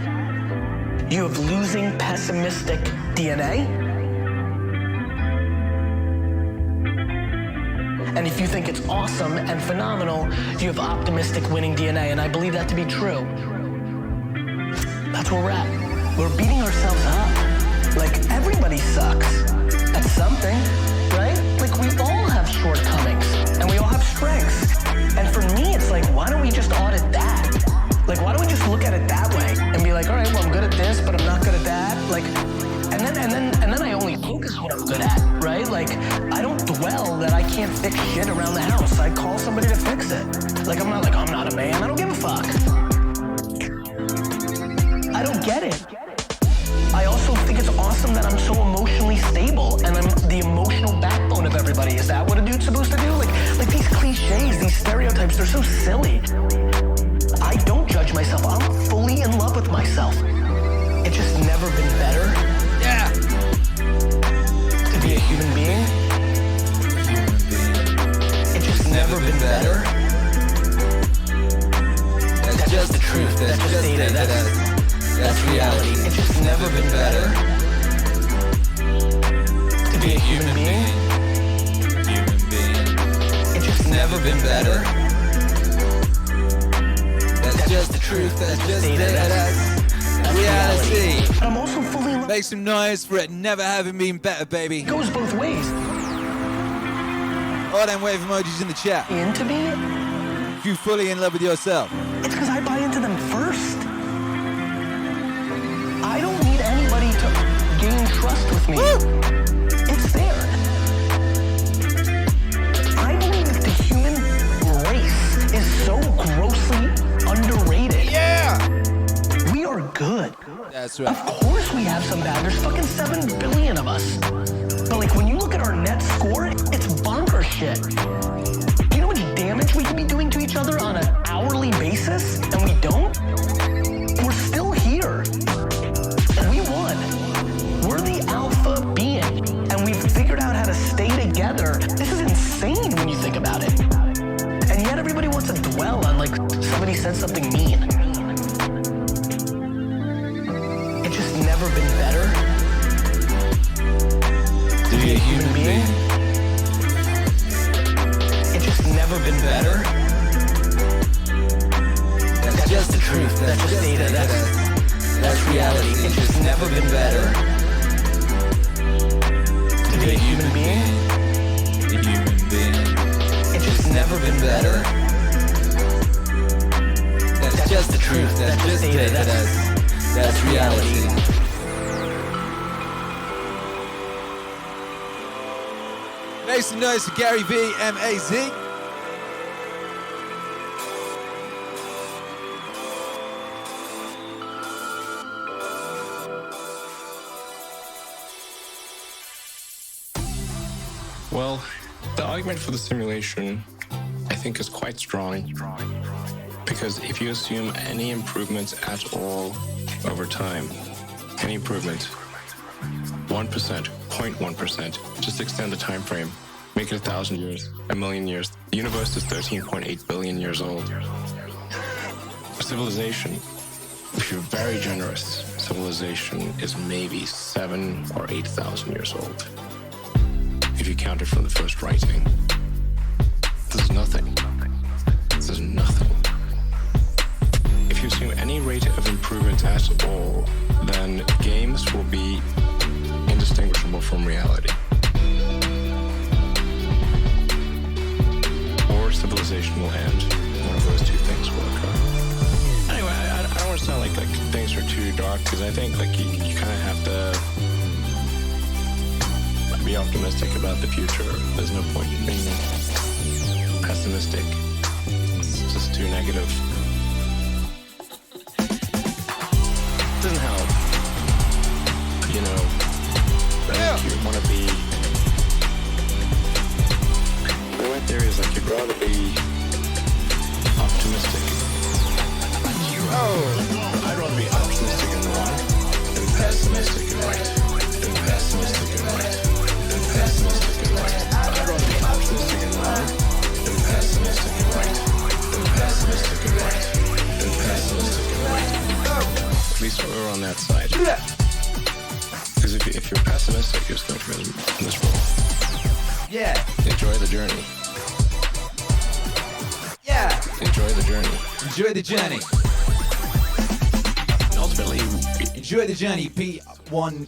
you have losing pessimistic DNA. And if you think it's awesome and phenomenal, you have optimistic winning DNA, and I believe that to be true. That's where we're at. We're beating ourselves up. Like, everybody sucks at something, right? Like, we all have shortcomings, and we all have strengths. And for me, it's like, why don't we just audit that? Like, why don't we just look at it that way and be like, all right, well, I'm good at this, but I'm not good at that. Like, and then I only focus on what I'm good at, right? Like, I don't dwell that I can't fix shit around the house. I call somebody to fix it. Like, I'm not a man. I don't give a fuck. I don't get it. I also think it's awesome that I'm so emotionally stable and I'm the emotional backbone of everybody. Is that what a dude's supposed to do? Like these cliches, these stereotypes, they're so silly. I don't judge myself. I'm fully in love with myself. It's just never been better. Yeah. To be a human being. It's just never been better. That's just the truth. That's just data. That's reality. It's just never been better to be a human being. It's just never been better. That's just the truth. That's just data. That's reality. But I'm also fully in love. Make some noise for it never having been better, baby. It goes both ways. All them wave emojis in the chat. Into me? If you fully in love with yourself. It's because I buy into them first. I don't need anybody to gain trust with me. Woo! It's there. I believe that the human race is so grossly underrated. Yeah! We are good. That's right. Of course we have some bad. There's fucking 7 billion of us. But like when you look at our net score, it's bonker shit. You know how much damage we could be doing to each other on an hourly basis, and we don't? We're still here. We won. We're the alpha being, and we've figured out how to stay together. This is insane when you think about it. everybody wants to dwell on, like, somebody said something mean. It's just never been better to be a human being. It's just never been better. That's just the truth. That's just data. That's reality. It's just never been better to be a human being. It's just never been better. That's just the truth. That's just data. That's reality. Make some noise for Gary V, M-A-Z. Well, the argument for the simulation, I think, is quite strong, because if you assume any improvements at all over time, any improvement, 1%, 0.1%, just extend the time frame, make it 1,000 years, 1,000,000 years. The universe is 13.8 billion years old. Civilization, if you're very generous, civilization is maybe 7,000 or 8,000 years old. If you count it from the first writing, there's nothing. There's nothing. If you assume any rate of improvement at all, then games will be indistinguishable from reality. Or civilization will end. One of those two things will occur. Anyway, I don't want to sound like things are too dark, because I think you kind of have to be optimistic about the future. There's no point in being pessimistic. It's just too negative. Doesn't help. You know, I think you want to be... My theory is you'd rather be optimistic. I'd rather be optimistic and wrong than pessimistic and right. Than pessimistic and right. Pessimistic and right. I'd rather be optimistic and wrong than pessimistic and right. Than pessimistic and right. Than pessimistic and right. At least we're on that side. Because if you're pessimistic, you're just going to be miserable. Yeah. Enjoy the journey. Yeah. Enjoy the journey. Enjoy the journey. And ultimately, enjoy the journey. P1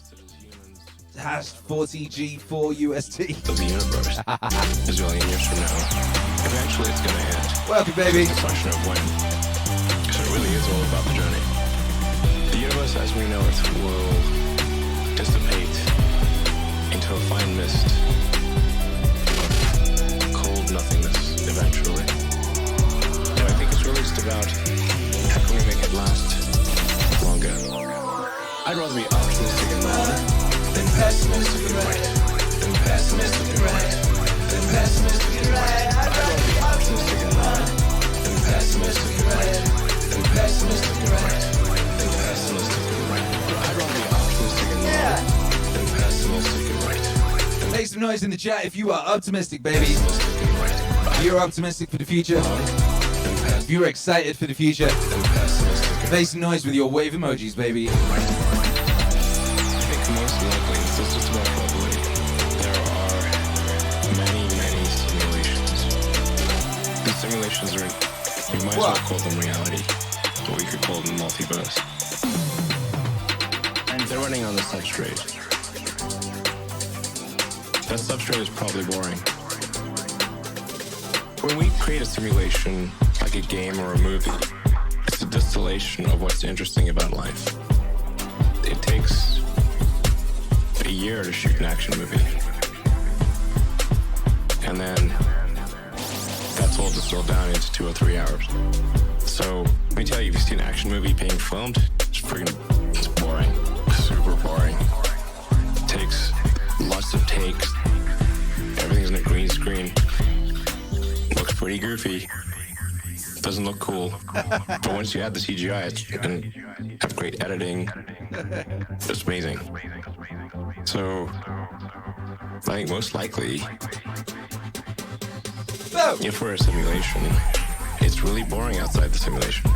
#40G4 UST. Of the universe. A zillion years from now. Eventually it's going to end. Welcome, baby. It's a question of when. Because it really is all about the journey. The universe as we know it will dissipate into a fine mist of cold nothingness eventually. And I think it's really just about how can we make it last longer. I'd rather be optimistic and wrong than pessimistic and right. Than pessimistic and right. Than pessimistic and right. I'd rather be optimistic and wrong than pessimistic and right. Than pessimistic and right. Than pessimistic and right. I'd rather be optimistic and wrong than pessimistic and right. Make some noise in the chat if you are optimistic, baby. If you're optimistic for the future. If you're excited for the future. Make some noise with your wave emojis, baby. Most likely, this is just about probability. There are many, many simulations. These simulations are, you might as well call them reality, or you could call them multiverse. And they're running on the substrate. That substrate is probably boring. When we create a simulation, like a game or a movie, it's a distillation of what's interesting about life. It takes a year to shoot an action movie. And then that's all distilled down into 2 or 3 hours. So let me tell you, if you see an action movie being filmed, it's boring. Super boring. It takes lots of takes. Everything's in a green screen. Looks pretty goofy. Doesn't look cool. But once you add the CGI and have great editing, it's amazing. So, I think most likely, if we're a simulation, it's really boring outside the simulation.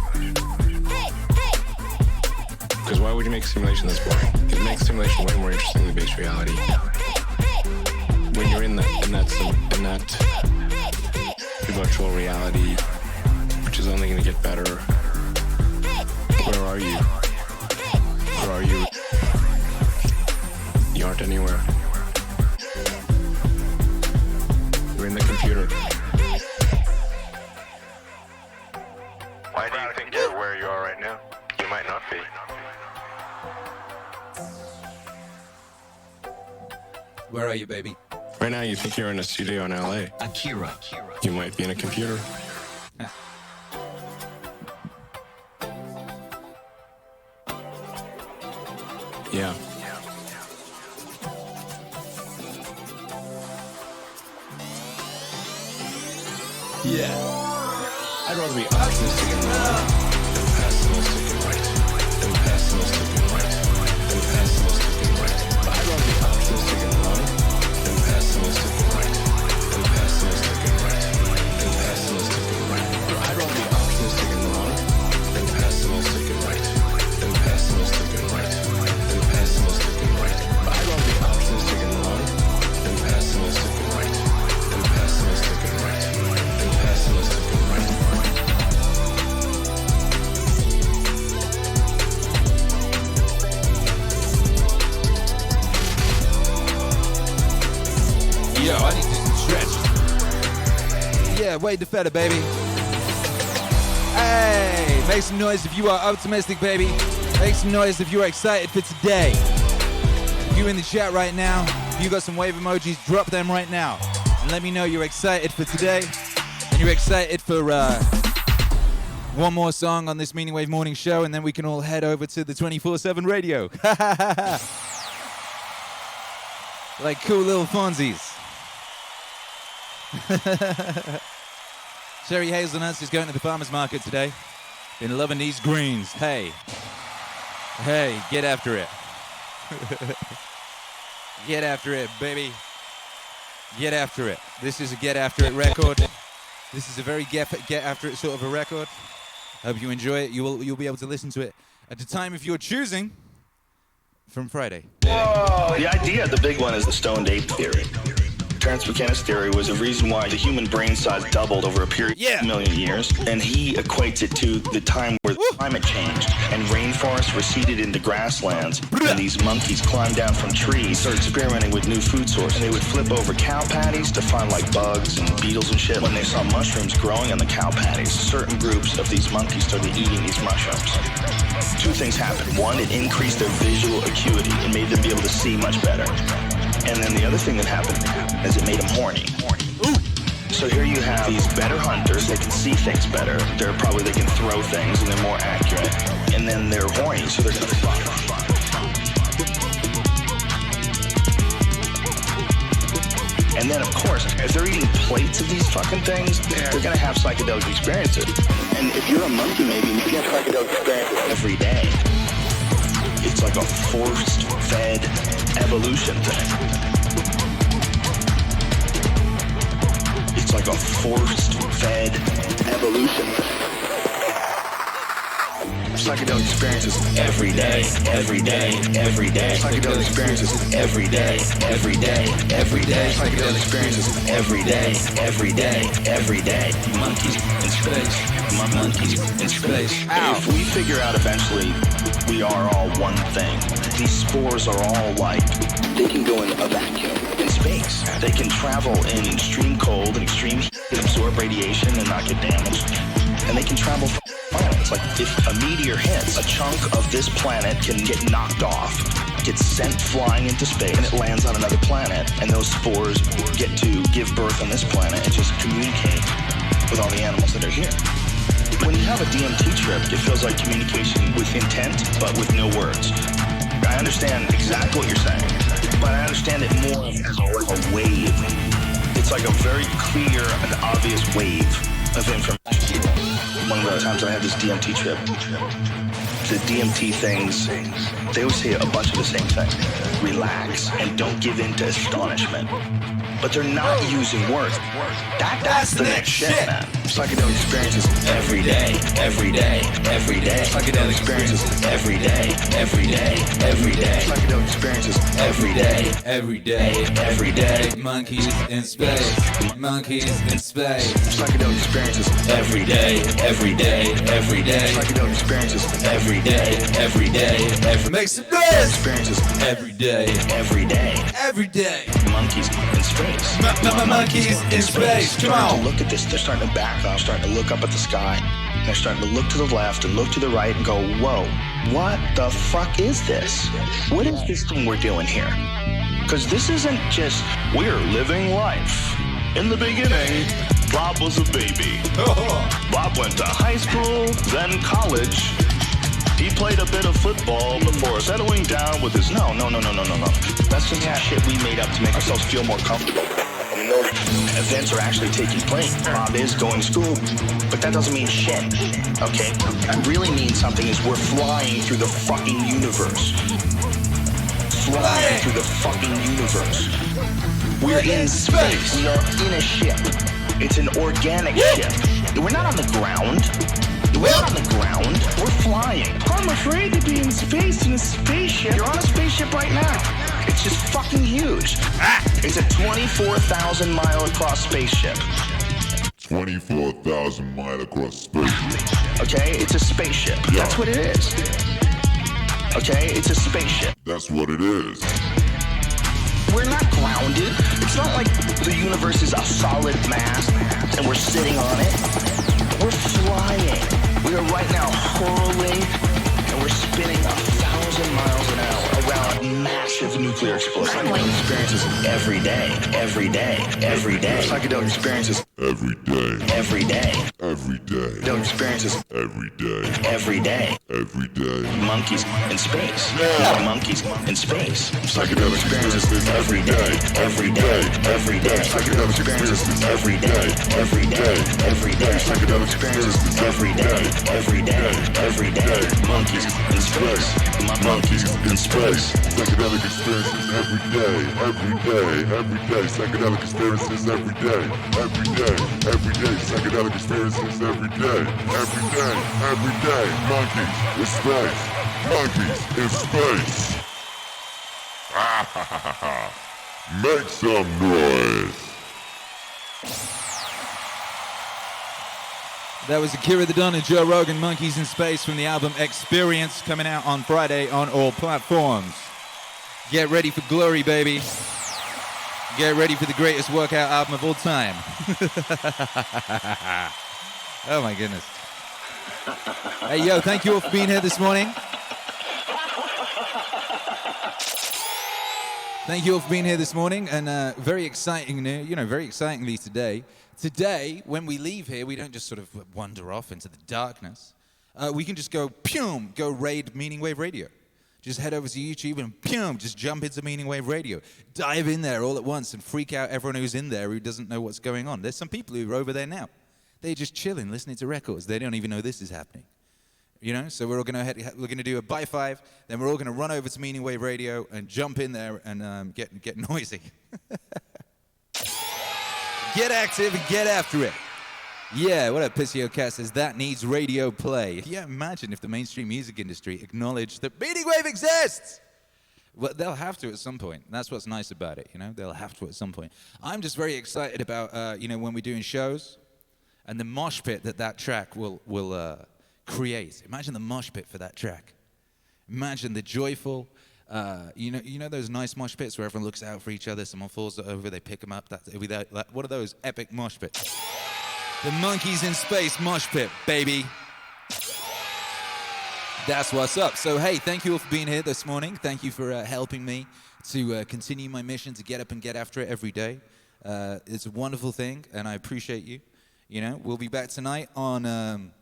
Because why would you make a simulation that's boring? It makes simulation way more interesting than base reality. When you're in that virtual reality, which is only going to get better. Where are you? Where are you? You aren't anywhere. You're in the computer. Why do you think you're where you are right now? You might not be. Where are you, baby? Right now you think you're in a studio in LA. Akira. You might be in a computer. Yeah. Yeah. I'd rather be optimistic and wrong than pessimistic and right. Than pessimistic and right. Than pessimistic and right. But I'd rather be optimistic and wrong than pessimistic and right. Than pessimistic and right. Than pessimistic and right. I'd rather be optimistic and wrong than pessimistic and right. Than pessimistic and right. Than pessimistic and right. But I'd rather be optimistic and wrong than pessimistic and right. Than pessimistic and right. Than pessimistic and right. Yo, I need to do some stretch. Yeah, Wade the Feta, baby. Hey, make some noise if you are optimistic, baby. Make some noise if you are excited for today. If you're in the chat right now, if you got some wave emojis, drop them right now. And let me know you're excited for today. And you're excited for one more song on this Meaningwave morning show, and then we can all head over to the 24/7 radio. Like cool little Fonzies. Cherry hazelnuts is going to the farmer's market today. Been loving these greens. Hey, get after it. Get after it, baby. Get after it. This is a get after it record. This is a very get after it sort of a record. Hope you enjoy it. You'll be able to listen to it at the time if you're choosing from Friday. The idea, the big one, is the stoned ape theory. Terence McKenna's theory was the reason why the human brain size doubled over a period of a million years, and he equates it to the time where climate changed and rainforests receded into grasslands, and these monkeys climbed down from trees, started experimenting with new food sources. And they would flip over cow patties to find like bugs and beetles and shit. When they saw mushrooms growing on the cow patties, certain groups of these monkeys started eating these mushrooms. Two things happened. One, it increased their visual acuity and made them be able to see much better. And then the other thing that happened is it made them horny. So here you have these better hunters. They can see things better. They can throw things and they're more accurate. And then they're horny, so they're gonna fuck. And then, of course, if they're eating plates of these fucking things, they're gonna have psychedelic experiences. And if you're a monkey, maybe you have psychedelic experiences every day. It's like a force-fed evolution thing. It's like a force-fed evolution thing. Psychedelic experiences every day, every day, every day. Psychedelic experiences every day, every day, every day. Psychedelic experiences every day, every day, every day. Monkeys in space. Monkeys in space. If we figure out eventually we are all one thing, these spores are all like, they can go in a vacuum in space. They can travel in extreme cold and extreme heat and absorb radiation and not get damaged. And they can travel from planets. Like if a meteor hits, a chunk of this planet can get knocked off, gets sent flying into space, and it lands on another planet. And those spores get to give birth on this planet and just communicate with all the animals that are here. When you have a DMT trip, it feels like communication with intent, but with no words. I understand exactly what you're saying, but I understand it more as a wave. It's like a very clear and obvious wave of information. One of the times I had this DMT trip, the DMT things, they always say a bunch of the same thing. Relax and don't give in to astonishment. but they're not using words. That's the next shit, man. Psychedelic experiences every day, every day, every day. Psychedelic experiences every day, every day, every day. Psychedelic experiences every day, every day, every day. Monkeys in space, monkeys in space. Psychedelic experiences every day, every day, every day. Psychedelic experiences every day, every day, every Make some noise! experiences Every day, every day, every day. monkeys in space. Monkeys in space, come Starting on! to look at this, they're starting to back up, starting to look up at the sky. They're starting to look to the left and look to the right and go, whoa, what the fuck is this? What is this thing we're doing here? Because this isn't just, we're living life. In the beginning, Bob was a baby. Bob went to high school, then college. He played a bit of football before settling down with his no. That's just shit we made up to make ourselves feel more comfortable. And those events are actually taking place. Bob is going to school, but that doesn't mean shit, okay? That really means something is we're flying through the fucking universe. Flying through the fucking universe. We're in space. We are in a ship. It's an organic ship. We're not on the ground. We're not on the ground. We're flying. I'm afraid to be in space in a spaceship. You're on a spaceship right now. It's just fucking huge. It's a 24,000 mile across spaceship. 24,000 mile across space. Okay? It's a spaceship. Yeah. That's what it is. Okay? It's a spaceship. That's what it is. We're not grounded. It's not like the universe is a solid mass and we're sitting on it. We're flying. We are right now hurling and we're spinning 1,000 miles an hour around massive nuclear explosions. Psychedelic experiences every day, every day, every day. Psychedelic experiences Every day. every day. Every day. Psychedelic experiences Every day. every day. Every day. Monkeys in space. Yeah. Monkeys in space. Psychedelic experiences every day. Every day. Every day. Psychedelic experiences every day. Every day. Every day. Psychedelic experiences every day. Every day. Every day. Monkeys in space. Monkeys in space. Psychedelic experiences every day. Every day. Every day. Psychedelic experiences every day. Every day. Every day. Psychedelic experiences every day. Every day. Every day. Monkeys in space. Monkeys in space. Make some noise. That was Akira the Don and Joe Rogan, Monkeys in Space, from the album Experience, coming out on Friday on all platforms. Get ready for glory, baby. Get ready for the greatest workout album of all time. Oh my goodness. Hey, yo, thank you all for being here this morning. Thank you all for being here this morning, and very exciting, very excitingly today. Today, when we leave here, we don't just sort of wander off into the darkness. We can just go, go raid Meaningwave Radio. Just head over to YouTube and just jump into Meaningwave Radio. Dive in there all at once and freak out everyone who's in there who doesn't know what's going on. There's some people who are over there now. They're just chilling, listening to records. They don't even know this is happening. So we're all gonna do a by 5, then we're all gonna run over to Meaningwave Radio and jump in there and get noisy. Get active and get after it. Yeah, what up, Pissio Cat says, that needs radio play. Yeah, imagine if the mainstream music industry acknowledged that Meaningwave exists. Well, they'll have to at some point. That's what's nice about it, They'll have to at some point. I'm just very excited about, when we're doing shows and the mosh pit that track will create. Imagine the mosh pit for that track. Imagine the joyful, those nice mosh pits where everyone looks out for each other, someone falls over, they pick them up. What are those epic mosh pits? The Monkeys in Space mosh pit, baby. That's what's up. So, hey, thank you all for being here this morning. Thank you for helping me to continue my mission to get up and get after it every day. It's a wonderful thing, and I appreciate you. We'll be back tonight on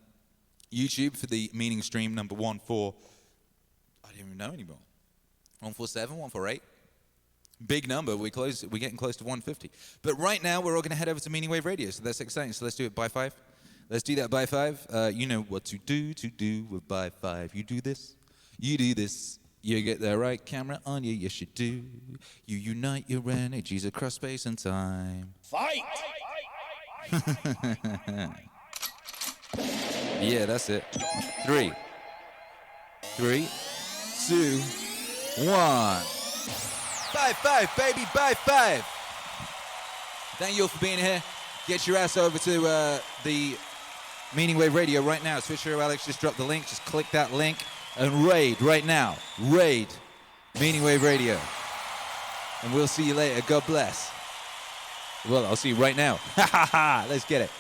YouTube for the meaning stream number 14. I don't even know anymore. 147, 148. Big number. We're getting close to 150. But right now, we're all going to head over to Meaningwave Radio. So that's exciting. So let's do it by 5. Let's do that by 5. You know what to do with by 5. You do this. You do this. You get the right camera on you, yes you do. You unite your energies across space and time. Fight! Yeah, that's it. 3, 2, 1. Bye, 5, baby, bye, 5. Thank you all for being here. Get your ass over to the Meaningwave Radio right now. Switcher Alex just dropped the link. Just click that link and raid right now. Raid Meaningwave Radio. And we'll see you later. God bless. Well, I'll see you right now. Ha ha ha. Let's get it.